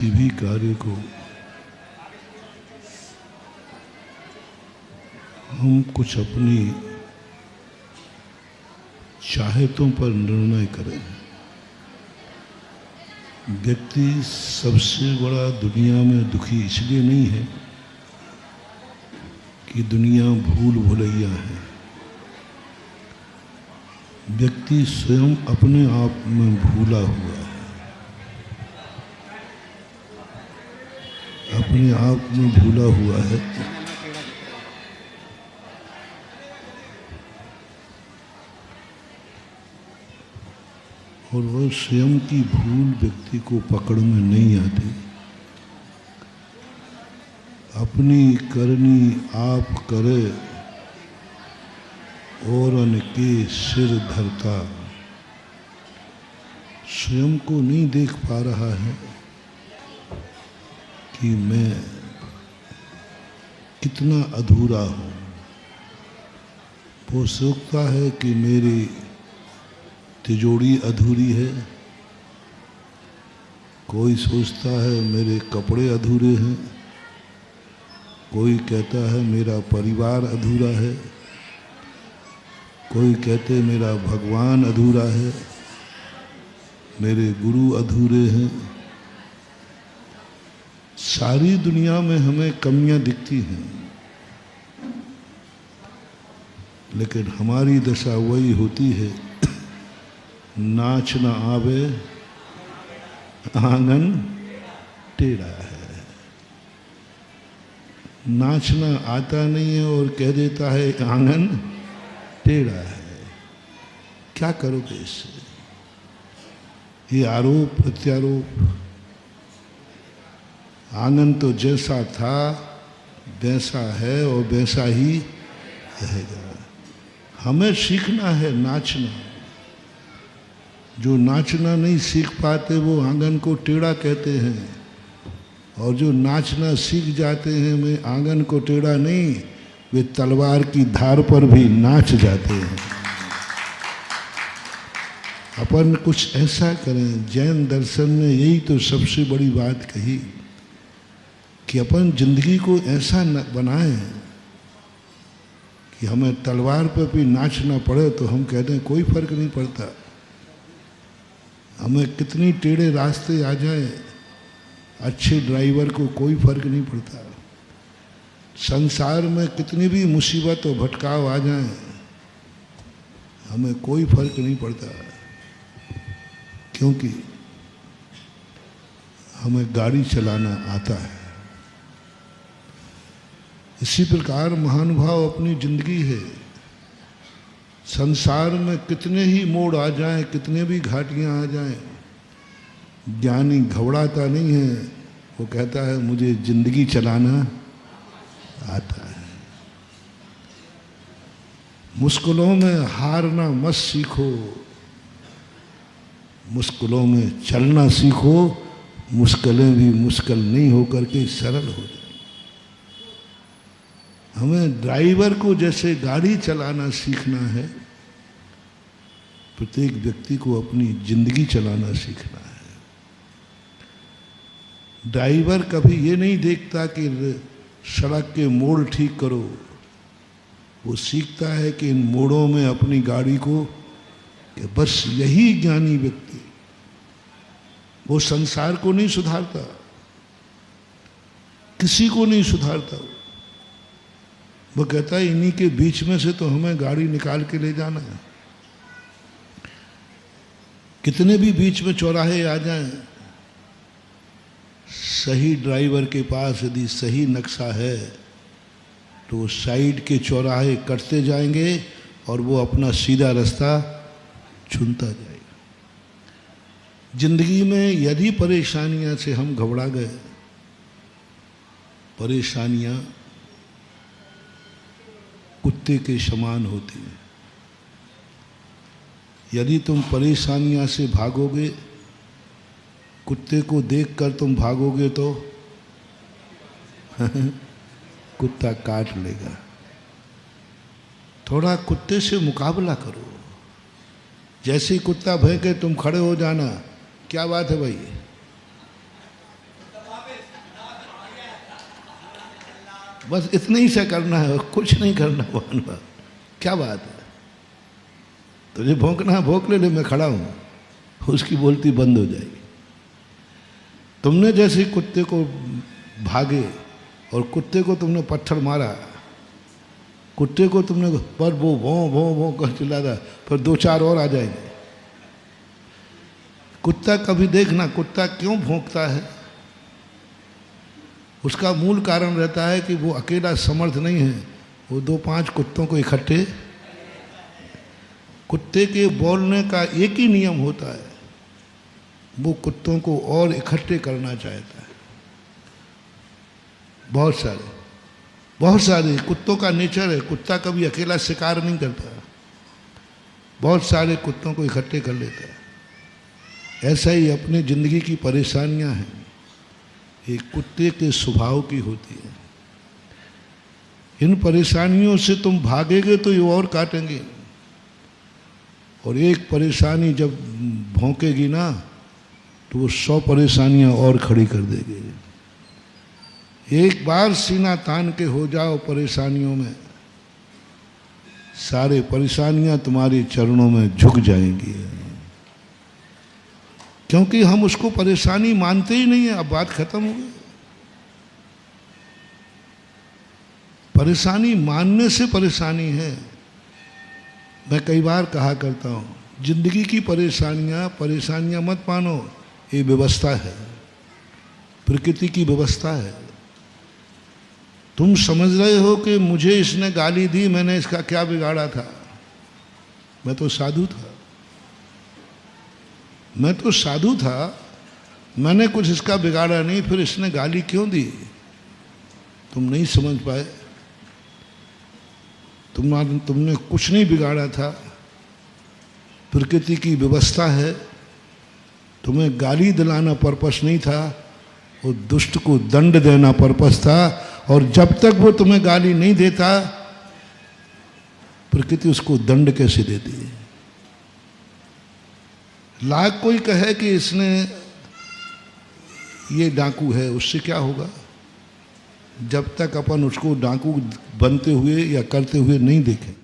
किसी भी कार्य को हम कुछ अपनी चाहतों पर निर्णय करें। व्यक्ति सबसे बड़ा दुनिया में दुखी इसलिए नहीं है कि दुनिया भूल भुलैया है। व्यक्ति स्वयं अपने आप में भूला हुआ है, अपने आप में भूला हुआ है। और वह स्वयं की भूल व्यक्ति को पकड़ में नहीं आती। अपनी करनी आप करे और के सिर धरता, स्वयं को नहीं देख पा रहा है कि मैं कितना अधूरा हूँ। वो सोचता है कि मेरी तिजोरी अधूरी है, कोई सोचता है मेरे कपड़े अधूरे हैं, कोई कहता है मेरा परिवार अधूरा है, कोई कहते मेरा भगवान अधूरा है, मेरे गुरु अधूरे हैं। सारी दुनिया में हमें कमियां दिखती हैं, लेकिन हमारी दशा वही होती है, नाच न आवे आंगन टेढ़ा है। नाचना आता नहीं है और कह देता है आंगन टेढ़ा है। क्या करोगे इससे? ये आरोप प्रत्यारोप। आंगन तो जैसा था वैसा है और वैसा ही रहेगा। हमें सीखना है नाचना। जो नाचना नहीं सीख पाते वो आंगन को टेढ़ा कहते हैं, और जो नाचना सीख जाते हैं वे आंगन को टेढ़ा नहीं, वे तलवार की धार पर भी नाच जाते हैं। अपन कुछ ऐसा करें। जैन दर्शन ने यही तो सबसे बड़ी बात कही कि अपन जिंदगी को ऐसा बनाएं कि हमें तलवार पर भी नाचना पड़े तो हम कहते हैं कोई फर्क नहीं पड़ता। हमें कितनी टेढ़े रास्ते आ जाए, अच्छे ड्राइवर को कोई फर्क नहीं पड़ता। संसार में कितनी भी मुसीबत और भटकाव आ जाए, हमें कोई फर्क नहीं पड़ता, क्योंकि हमें गाड़ी चलाना आता है। इसी प्रकार महानुभाव अपनी जिंदगी है। संसार में कितने ही मोड़ आ जाएं, कितने भी घाटियां आ जाएं, ज्ञानी घबराता नहीं है। वो कहता है मुझे जिंदगी चलाना आता है। मुश्किलों में हारना मत सीखो, मुश्किलों में चलना सीखो। मुश्किलें भी मुश्किल नहीं होकर के सरल हो जाए। हमें ड्राइवर को जैसे गाड़ी चलाना सीखना है, प्रत्येक व्यक्ति को अपनी जिंदगी चलाना सीखना है। ड्राइवर कभी ये नहीं देखता कि सड़क के मोड़ ठीक करो, वो सीखता है कि इन मोड़ों में अपनी गाड़ी को, कि बस यही ज्ञानी व्यक्ति। वो संसार को नहीं सुधारता, किसी को नहीं सुधारता। वो कहता है इन्हीं के बीच में से तो हमें गाड़ी निकाल के ले जाना है। कितने भी बीच में चौराहे आ जाएं, सही ड्राइवर के पास यदि सही नक्शा है तो साइड के चौराहे कटते जाएंगे और वो अपना सीधा रास्ता चुनता जाएगा। जिंदगी में यदि परेशानियां से हम घबरा गए, परेशानियां कुत्ते के समान होती हैं। यदि तुम परेशानियां से भागोगे, कुत्ते को देखकर तुम भागोगे तो कुत्ता काट लेगा। थोड़ा कुत्ते से मुकाबला करो। जैसे ही कुत्ता भौंके तुम खड़े हो जाना, क्या बात है भाई, बस इतने ही से करना है, कुछ नहीं करना। भानुआ क्या बात है, तुझे भौंकना है भौंक ले, मैं खड़ा हूं। उसकी बोलती बंद हो जाएगी। तुमने जैसे कुत्ते को भागे और कुत्ते को तुमने पत्थर मारा, कुत्ते को तुमने पर वो भों भों भों कर चिल्लाता, फिर दो चार और आ जाएंगे। कुत्ता कभी देखना, कुत्ता क्यों भौंकता है, उसका मूल कारण रहता है कि वो अकेला समर्थ नहीं है, वो दो पांच कुत्तों को इकट्ठे। कुत्ते के बोलने का एक ही नियम होता है, वो कुत्तों को और इकट्ठे करना चाहता है। बहुत सारे कुत्तों का नेचर है, कुत्ता कभी अकेला शिकार नहीं करता, बहुत सारे कुत्तों को इकट्ठे कर लेता है। ऐसा ही अपनी जिंदगी की परेशानियां हैं, एक कुत्ते के स्वभाव की होती है। इन परेशानियों से तुम भागेगे तो ये और काटेंगे, और एक परेशानी जब भौंकेगी ना तो वो 100 परेशानियां और खड़ी कर देगी। एक बार सीना तान के हो जाओ परेशानियों में, सारे परेशानियां तुम्हारे चरणों में झुक जाएंगी, क्योंकि हम उसको परेशानी मानते ही नहीं है। अब बात खत्म हो गई। परेशानी मानने से परेशानी है। मैं कई बार कहा करता हूं, जिंदगी की परेशानियां मत मानो, ये व्यवस्था है, प्रकृति की व्यवस्था है। तुम समझ रहे हो कि मुझे इसने गाली दी, मैंने इसका क्या बिगाड़ा था, मैं तो साधु था, मैंने कुछ इसका बिगाड़ा नहीं, फिर इसने गाली क्यों दी? तुम नहीं समझ पाए, तुमने कुछ नहीं बिगाड़ा था, प्रकृति की व्यवस्था है। तुम्हें गाली दिलाना पर्पस नहीं था, वो दुष्ट को दंड देना पर्पस था। और जब तक वो तुम्हें गाली नहीं देता, प्रकृति उसको दंड कैसे देती है? लाख कोई कहे कि इसने ये डाकू है, उससे क्या होगा? जब तक अपन उसको डाकू बनते हुए या करते हुए नहीं देखें।